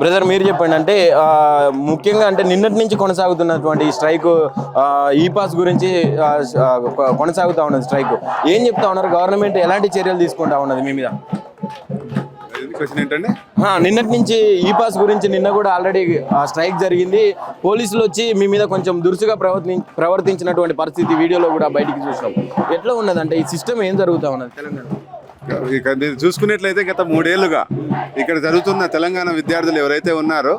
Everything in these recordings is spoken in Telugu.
బ్రదర్ మీరు చెప్పండి, అంటే ముఖ్యంగా అంటే నిన్నటి నుంచి కొనసాగుతున్నటువంటి స్ట్రైక్, ఈ పాస్ గురించి కొనసాగుతూ ఉన్నది స్ట్రైక్. ఏం చెప్తా ఉన్నారు? గవర్నమెంట్ ఎలాంటి చర్యలు తీసుకుంటా ఉన్నది మీ మీద? నిన్నటి నుంచి ఈ పాస్ గురించి నిన్న కూడా ఆల్రెడీ స్ట్రైక్ జరిగింది. పోలీసులు వచ్చి మీ మీద కొంచెం దురుసుగా ప్రవర్తించినటువంటి పరిస్థితి వీడియోలో కూడా బయటికి చూసాం. ఎట్లా ఉన్నదంటే ఈ సిస్టమ్ ఏం జరుగుతూ ఉన్నది తెలంగాణ? ఇక మీరు చూసుకున్నట్లయితే గత 3 ఏళ్లుగా ఇక్కడ జరుగుతున్న తెలంగాణ విద్యార్థులు ఎవరైతే ఉన్నారో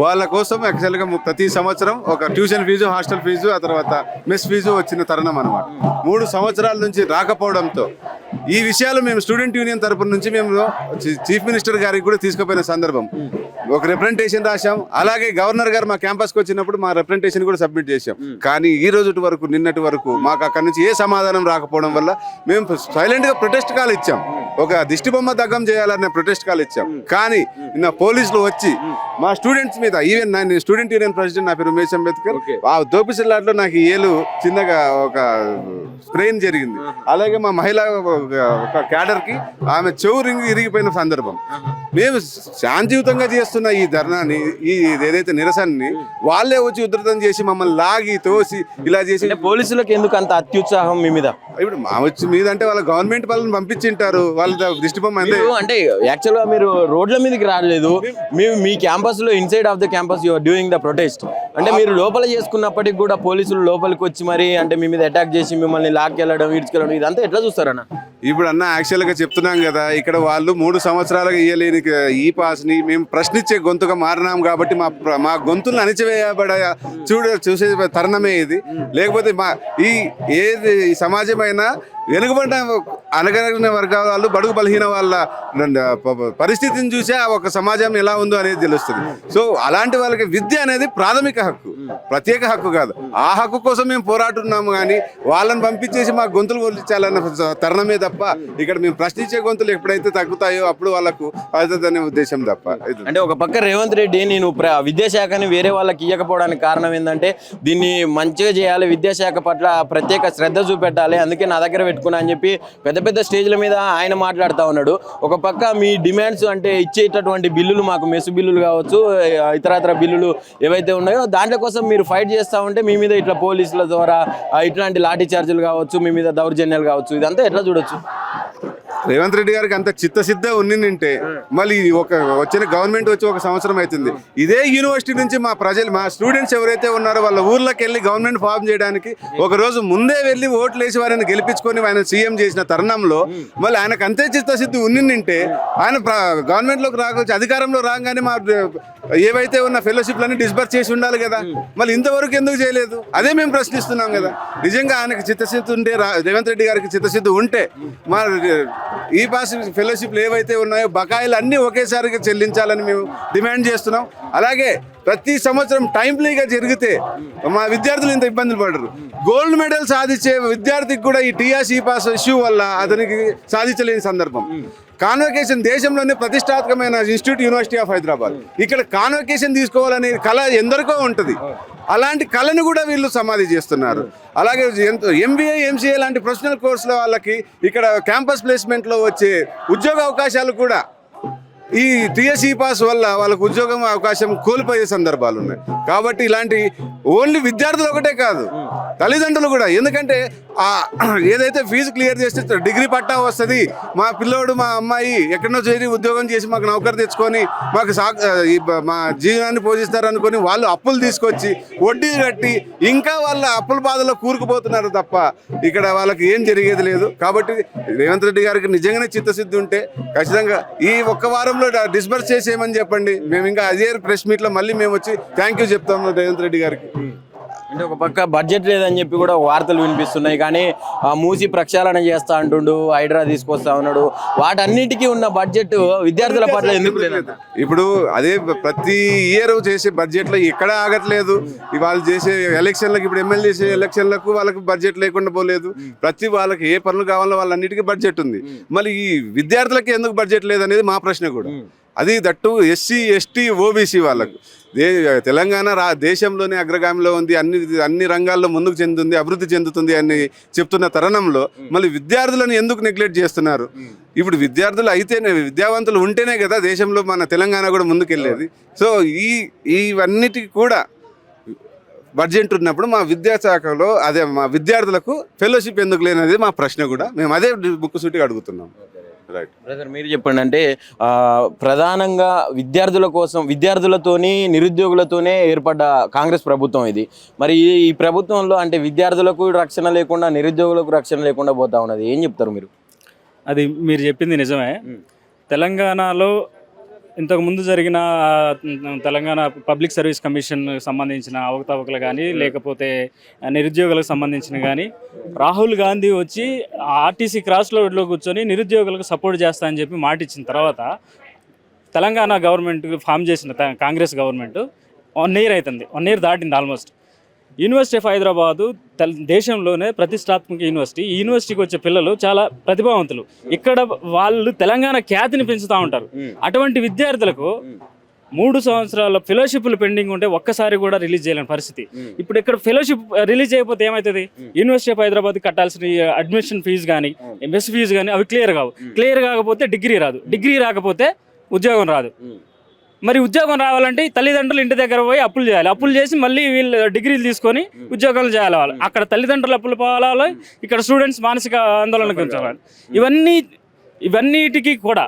వాళ్ళ కోసం యాక్చువల్గా ప్రతి సంవత్సరం ఒక ట్యూషన్ ఫీజు, హాస్టల్ ఫీజు, ఆ తర్వాత మెస్ ఫీజు వచ్చిన తరుణం అనమాట. 3 సంవత్సరాల నుంచి రాకపోవడంతో ఈ విషయాలు మేము స్టూడెంట్ యూనియన్ తరపున నుంచి మేము చీఫ్ మినిస్టర్ గారికి కూడా తీసుకుపోయిన సందర్భం. ఒక రిప్రజెంటేషన్ రాశాం. అలాగే గవర్నర్ గారు మా క్యాంపస్కి వచ్చినప్పుడు మా రిప్రజెంటేషన్ కూడా సబ్మిట్ చేశాం. కానీ ఈ రోజు వరకు, నిన్నటి వరకు మాకు అక్కడి నుంచి ఏ సమాధానం రాకపోవడం వల్ల మేము సైలెంట్గా ప్రొటెస్ట్ కాల్ ఇచ్చాం. ఒక దిష్టి బొమ్మ దగ్గం చేయాలనే ప్రొటెస్ట్ కాల్ ఇచ్చాం. కానీ నిన్న పోలీసులు వచ్చి మా స్టూడెంట్స్ మీద, ఈవెన్ నేను స్టూడెంట్ యూనియన్ ప్రెసిడెంట్, నా పేరు ఉమేష్ అంబేద్కర్, ఆ దోపిసిల్లాట్లో నాకు ఏలు చిన్నగా ఒక స్ప్రెయిన్ జరిగింది. అలాగే మా మహిళ ఒక క్యాడర్కి ఆమె చెవు ఇరిగిపోయిన సందర్భం. మేము శాంతియుతంగా చేస్తున్న ఈ ధర్నాన్ని, ఈ ఏదైతే నిరసనని వాళ్ళే వచ్చి ఉధృతం చేసి మమ్మల్ని లాగి తోసి ఇలా చేసి, పోలీసులకు ఎందుకు అంత అత్యుత్సాహం మీ మీద? ఇప్పుడు మా వచ్చి మీద అంటే వాళ్ళ గవర్నమెంట్ వాళ్ళని పంపించింటారు, వాళ్ళ దృష్టిబొమ్మ అంటే యాక్చువల్గా మీరు రోడ్ల మీదకి రాలేదు, మీ క్యాంపస్ లో inside of the campus you are doing the protest. అంటే మీరు లోపల చేసుకున్నప్పటికి కూడా పోలీసులు లోపలికి వచ్చి మరి అంటే మీ మీద అటాక్ చేసి మిమ్మల్ని లాక్కెళ్ళడం, ఈడ్చుకెళ్ళడం, ఇదంతా ఎట్లా చూస్తారన్న? ఇప్పుడు అన్న యాక్చువల్గా చెప్తున్నాం కదా, ఇక్కడ వాళ్ళు 3 సంవత్సరాలుగా ఇయ్యలేని ఈ పాస్ని మేము ప్రశ్నించే గొంతుగా మారినాం కాబట్టి మా గొంతులను అణిచివేయబడే చూసే తరుణమే ఇది. లేకపోతే ఏది సమాజమైనా వెనుకబడిన అనగలిగిన వర్గాల వాళ్ళు, బడుగు బలహీన వాళ్ళ పరిస్థితిని చూసే ఒక సమాజం ఎలా ఉందో అనేది తెలుస్తుంది. సో అలాంటి వాళ్ళకి విద్య అనేది ప్రాథమిక హక్కు, ప్రత్యేక హక్కు కాదు. ఆ హక్కు కోసం మేము పోరాడుతున్నాము. కానీ వాళ్ళని పంపించేసి మా గొంతులు ఒలిచాలన్న తరుణమే తప్ప, ఇక్కడ మేము ప్రశ్నించే గొంతులు ఎప్పుడైతే తగ్గుతాయో అప్పుడు వాళ్ళకు అవుతుందనే ఉద్దేశం తప్ప. అంటే ఒక పక్క రేవంత్ రెడ్డి నేను విద్యాశాఖని వేరే వాళ్ళకి ఇవ్వకపోవడానికి కారణం ఏంటంటే దీన్ని మంచిగా చేయాలి, విద్యాశాఖ పట్ల ప్రత్యేక శ్రద్ధ చూపెట్టాలి, అందుకే నా దగ్గర పెట్టుకున్నా అని చెప్పి పెద్ద పెద్ద స్టేజ్ల మీద ఆయన మాట్లాడుతూ ఉన్నాడు. ఒక పక్క మీ డిమాండ్స్ అంటే ఇచ్చేటటువంటి బిల్లులు, మాకు మెస్ బిల్లులు కావచ్చు, ఇతరత్ర బిల్లులు ఏవైతే ఉన్నాయో దాంట్లో కోసం మీరు ఫైట్ చేస్తూ ఉంటే మీ మీద ఇట్లా పోలీసుల ద్వారా ఇట్లాంటి లాఠీ చార్జీలు కావచ్చు, మీ మీద దౌర్జన్యాలు కావచ్చు, ఇదంతా ఎట్లా చూడొచ్చు? రేవంత్ రెడ్డి గారికి అంత చిత్తసిద్ధ ఉన్నింటే మళ్ళీ వచ్చిన గవర్నమెంట్ వచ్చి 1 సంవత్సరం అవుతుంది. ఇదే యూనివర్సిటీ నుంచి మా స్టూడెంట్స్ ఎవరైతే ఉన్నారో వాళ్ళ ఊర్లోకి వెళ్ళి గవర్నమెంట్ ఫామ్ చేయడానికి ఒక రోజు ముందే వెళ్ళి ఓట్లు వేసి వారిని గెలిపించుకొని ఆయన సీఎం చేసిన తరుణంలో మళ్ళీ ఆయనకు అంతే చిత్తసిద్ధి ఉన్నింటే ఆయన గవర్నమెంట్లోకి రావచ్చు, అధికారంలో రాగానే మా ఏవైతే ఉన్న ఫెలోషిప్లన్నీ డిస్బర్స్ చేసి ఉండాలి కదా. మళ్ళీ ఇంతవరకు ఎందుకు చేయలేదు? అదే మేము ప్రశ్నిస్తున్నాం కదా. నిజంగా ఆయనకు చిత్తశుద్ధి ఉంటే, రేవంత్ రెడ్డి గారికి చిత్తశుద్ధి ఉంటే మా ఈ పాస్ ఫెలోషిప్లు ఏవైతే ఉన్నాయో బకాయిలు అన్నీ ఒకేసారిగా చెల్లించాలని మేము డిమాండ్ చేస్తున్నాం. అలాగే ప్రతి సంవత్సరం టైంలీగా జరిగితే మా విద్యార్థులు ఇంత ఇబ్బందులు పడరు. గోల్డ్ మెడల్ సాధించే విద్యార్థికి కూడా ఈ టీఆర్ఎస్ ఈ పాస్ ఇష్యూ వల్ల అతనికి సాధించలేని సందర్భం. కాన్వకేషన్ దేశంలోనే ప్రతిష్టాత్మకమైన ఇన్స్టిట్యూట్ యూనివర్సిటీ ఆఫ్ హైదరాబాద్. ఇక్కడ కాన్వకేషన్ తీసుకోవాలనే కళ ఎందరికో ఉంటుంది. అలాంటి కళను కూడా వీళ్ళు సమాధి చేస్తున్నారు. అలాగే MBA MCA లాంటి ప్రొఫెషనల్ కోర్సుల వాళ్ళకి ఇక్కడ క్యాంపస్ ప్లేస్మెంట్లో వచ్చే ఉద్యోగ అవకాశాలు కూడా ఈ టీఎస్ఈ పాస్ వల్ల వాళ్ళకు ఉద్యోగం అవకాశం కోల్పోయే సందర్భాలు ఉన్నాయి. కాబట్టి ఇలాంటి ఓన్లీ విద్యార్థులు ఒకటే కాదు, తల్లిదండ్రులు కూడా. ఎందుకంటే ఏదైతే ఫీజు క్లియర్ చేస్తే డిగ్రీ పట్టా వస్తుంది, మా పిల్లోడు మా అమ్మాయి ఎక్కడో చేరి ఉద్యోగం చేసి మాకు నౌకరు తెచ్చుకొని మాకు మా జీవనాన్ని పోషిస్తారు అనుకొని వాళ్ళు అప్పులు తీసుకొచ్చి వడ్డీ కట్టి ఇంకా వాళ్ళ అప్పుల బాధలో కూరుకుపోతున్నారు తప్ప ఇక్కడ వాళ్ళకి ఏం జరిగేది లేదు. కాబట్టి రేవంత్ రెడ్డి గారికి నిజంగానే చిత్తశుద్ధి ఉంటే ఖచ్చితంగా ఈ 1 వారంలో డిస్బర్స్ చేసేయమని చెప్పండి. మేము ఇంకా అదే ప్రెస్ మీట్లో మళ్ళీ మేము వచ్చి థ్యాంక్ యూ చెప్తాము రేవంత్ రెడ్డి గారికి. అంటే ఒక పక్క బడ్జెట్ లేదని చెప్పి కూడా వార్తలు వినిపిస్తున్నాయి. కానీ మూసి ప్రక్షాళన చేస్తా అంటుండు, హైడ్రా తీసుకొస్తా ఉన్నాడు. వాటన్నిటికీ ఉన్న బడ్జెట్ విద్యార్థుల పట్ల ఎందుకు లేదు? ఇప్పుడు అదే ప్రతి ఇయర్ చేసే బడ్జెట్లో ఎక్కడ ఆగట్లేదు. వాళ్ళు చేసే ఎలక్షన్లకు, ఇప్పుడు ఎమ్మెల్యే చేసే ఎలక్షన్లకు వాళ్ళకి బడ్జెట్ లేకుండా పోలేదు. ప్రతి వాళ్ళకి ఏ పనులు కావాలో వాళ్ళన్నిటికీ బడ్జెట్ ఉంది. మళ్ళీ ఈ విద్యార్థులకి ఎందుకు బడ్జెట్ లేదనేది మా ప్రశ్న కూడా. అది దట్టు ఎస్సీ ఎస్టీ ఓబీసీ వాళ్ళకు. తెలంగాణ దేశంలోనే అగ్రగామిలో ఉంది, అన్ని రంగాల్లో ముందుకు చెందుతుంది, అభివృద్ధి చెందుతుంది అని చెప్తున్న తరుణంలో మళ్ళీ విద్యార్థులను ఎందుకు నెగ్లెక్ట్ చేస్తున్నారు? ఇప్పుడు విద్యార్థులు అయితేనే, విద్యావంతులు ఉంటేనే కదా దేశంలో మన తెలంగాణ కూడా ముందుకెళ్ళేది. సో ఇవన్నిటికి కూడా బడ్జెట్ ఉన్నప్పుడు మా విద్యాశాఖలో అదే మా విద్యార్థులకు ఫెలోషిప్ ఎందుకు లేనది మా ప్రశ్న కూడా. మేము అదే ముక్కుసూటిగా అడుగుతున్నాం. రైట్ బ్రదర్, మీరు చెప్పండి. అంటే ప్రధానంగా విద్యార్థుల కోసం, విద్యార్థులతోని నిరుద్యోగులతోనే ఏర్పడ్డ కాంగ్రెస్ ప్రభుత్వం ఇది. మరి ఈ ప్రభుత్వంలో అంటే విద్యార్థులకు రక్షణ లేకుండా, నిరుద్యోగులకు రక్షణ లేకుండా పోతా ఉన్నది. ఏం చెప్తారు మీరు? అది మీరు చెప్పింది నిజమే. తెలంగాణలో ఇంతకుముందు జరిగిన తెలంగాణ పబ్లిక్ సర్వీస్ కమిషన్ సంబంధించిన అవకతవకలు కానీ, లేకపోతే నిరుద్యోగులకు సంబంధించిన కానీ, రాహుల్ గాంధీ వచ్చి ఆర్టీసీ క్రాస్ రోడ్లో కూర్చొని నిరుద్యోగులకు సపోర్ట్ చేస్తా అని చెప్పి మాట ఇచ్చిన తర్వాత తెలంగాణ గవర్నమెంట్ ఫామ్ చేసిన కాంగ్రెస్ గవర్నమెంట్ 1 year అవుతుంది. 1 year దాటింది ఆల్మోస్ట్. యూనివర్సిటీ ఆఫ్ హైదరాబాదు దేశంలోనే ప్రతిష్టాత్మక యూనివర్సిటీ. ఈ యూనివర్సిటీకి వచ్చే పిల్లలు చాలా ప్రతిభావంతులు. ఇక్కడ వాళ్ళు తెలంగాణ ఖ్యాతిని పెంచుతూ ఉంటారు. అటువంటి విద్యార్థులకు 3 సంవత్సరాల ఫెలోషిప్లు పెండింగ్ ఉంటే ఒక్కసారి కూడా రిలీజ్ చేయలేని పరిస్థితి. ఇప్పుడు ఇక్కడ ఫెలోషిప్ రిలీజ్ అయిపోతే ఏమవుతుంది? యూనివర్సిటీ ఆఫ్ హైదరాబాద్ కట్టాల్సిన అడ్మిషన్ ఫీజు కానీ, మెస్ ఫీజు కానీ అవి క్లియర్ కావు. క్లియర్ కాకపోతే డిగ్రీ రాదు. డిగ్రీ రాకపోతే ఉద్యోగం రాదు. మరి ఉద్యోగం రావాలంటే తల్లిదండ్రులు ఇంటి దగ్గర పోయి అప్పులు చేయాలి. అప్పులు చేసి మళ్ళీ వీళ్ళు డిగ్రీలు తీసుకొని ఉద్యోగాలు చేయాలి. వాళ్ళు అక్కడ తల్లిదండ్రులు అప్పులు పోవాలి, ఇక్కడ స్టూడెంట్స్ మానసిక ఆందోళనకు ఉంచాలి. ఇవన్నిటికీ కూడా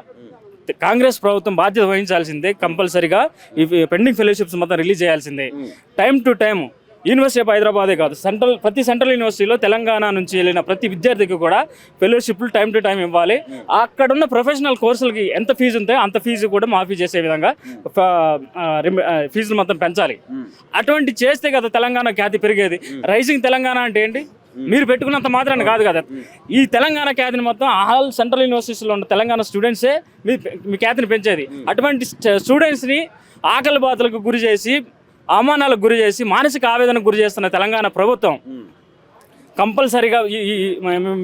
కాంగ్రెస్ ప్రభుత్వం బాధ్యత వహించాల్సిందే. కంపల్సరీగా ఈ పెండింగ్ ఫెలోషిప్స్ మొత్తం రిలీజ్ చేయాల్సిందే. Time to time university of హైదరాబాదే కాదు, ప్రతి సెంట్రల్ యూనివర్సిటీలో తెలంగాణ నుంచి వెళ్ళిన ప్రతి విద్యార్థికి కూడా ఫెలోషిప్లు టైం టు టైం ఇవ్వాలి. అక్కడున్న ప్రొఫెషనల్ కోర్సులకి ఎంత ఫీజు ఉంటే అంత ఫీజు కూడా మాఫీ చేసే విధంగా ఫీజులు మొత్తం పెంచాలి. అటువంటి చేస్తే కదా తెలంగాణ ఖ్యాతి పెరిగేది. రైజింగ్ తెలంగాణ అంటే ఏంటి? మీరు పెట్టుకున్నంత మాత్రాన్ని కాదు కదా. ఈ తెలంగాణ ఖ్యాతిని మొత్తం ఆల్ సెంట్రల్ యూనివర్సిటీస్లో ఉన్న తెలంగాణ స్టూడెంట్సే మీ ఖ్యాతిని పెంచేది. అటువంటి స్టూడెంట్స్ని ఆకలి బాధలకు గురి చేసి, అవమానాలకు గురి చేసి, మానసిక ఆవేదనకు గురి చేస్తున్న తెలంగాణ ప్రభుత్వం కంపల్సరీగా ఈ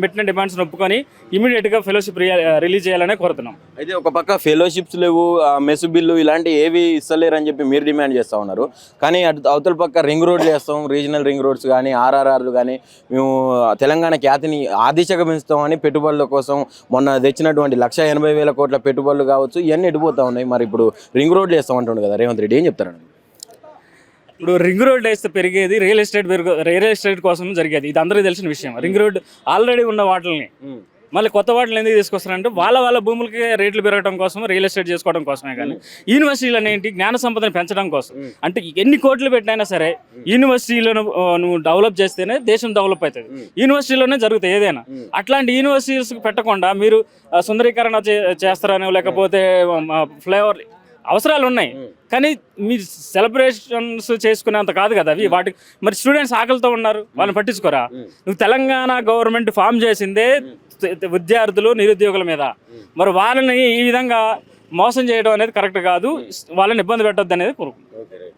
పెట్టిన డిమాండ్స్ని ఒప్పుకొని ఇమీడియట్గా ఫెలోషిప్ రిలీజ్ చేయాలనే కోరుతున్నాం. అయితే ఒక పక్క ఫెలోషిప్స్ లేవు, మెస్ బిల్లు ఇలాంటి ఏవి ఇస్తలేరు అని చెప్పి మీరు డిమాండ్ చేస్తూ ఉన్నారు. కానీ అవతల పక్క రింగ్ రోడ్లు వేస్తాం, రీజనల్ రింగ్ రోడ్స్ కానీ, ఆర్ఆర్ఆర్లు కానీ, మేము తెలంగాణ ఖ్యాతిని ఆ దిశగా పెంచుతామని పెట్టుబడుల కోసం మొన్న తెచ్చినటువంటి 1,80,000 కోట్ల పెట్టుబడులు కావచ్చు, ఇవన్నీ ఎడిపోతూ ఉన్నాయి. మరి ఇప్పుడు రింగ్ రోడ్లు వేస్తామంటుండే కదా రేవంత్ రెడ్డి, ఏం చెప్తారండి? ఇప్పుడు రింగ్ రోడ్ వేస్తే పెరిగేది రియల్ ఎస్టేట్ కోసం జరిగేది. ఇది అందరికీ తెలిసిన విషయం. రింగ్ రోడ్ ఆల్రెడీ ఉన్న వాటిని మళ్ళీ కొత్త వాటిని ఎందుకు తీసుకొస్తారంటే వాళ్ళ భూములకి రేట్లు పెరగడం కోసం, రియల్ ఎస్టేట్ చేసుకోవడం కోసమే. కానీ యూనివర్సిటీలు అనేంటి జ్ఞాన సంపదను పెంచడం కోసం. అంటే ఎన్ని కోట్లు పెట్టినా సరే యూనివర్సిటీలను నువ్వు డెవలప్ చేస్తేనే దేశం డెవలప్ అవుతుంది. యూనివర్సిటీలోనే జరుగుతాయి ఏదైనా. అట్లాంటి యూనివర్సిటీస్కి పెట్టకుండా మీరు సుందరీకరణ చేస్తారనో, లేకపోతే ఫ్లేవర్ అవసరాలు ఉన్నాయి కానీ మీరు సెలబ్రేషన్స్ చేసుకునేంత కాదు కదా అవి. వాటికి మరి స్టూడెంట్స్ ఆకలితో ఉన్నారు, వాళ్ళని పట్టించుకోరా? నువ్వు తెలంగాణ గవర్నమెంట్ ఫామ్ చేసిందే విద్యార్థులు, నిరుద్యోగుల మీద. మరి వాళ్ళని ఈ విధంగా మోసం చేయడం అనేది కరెక్ట్ కాదు. వాళ్ళని ఇబ్బంది పెట్టొద్దు అనేది కోరుకుంటున్నాను.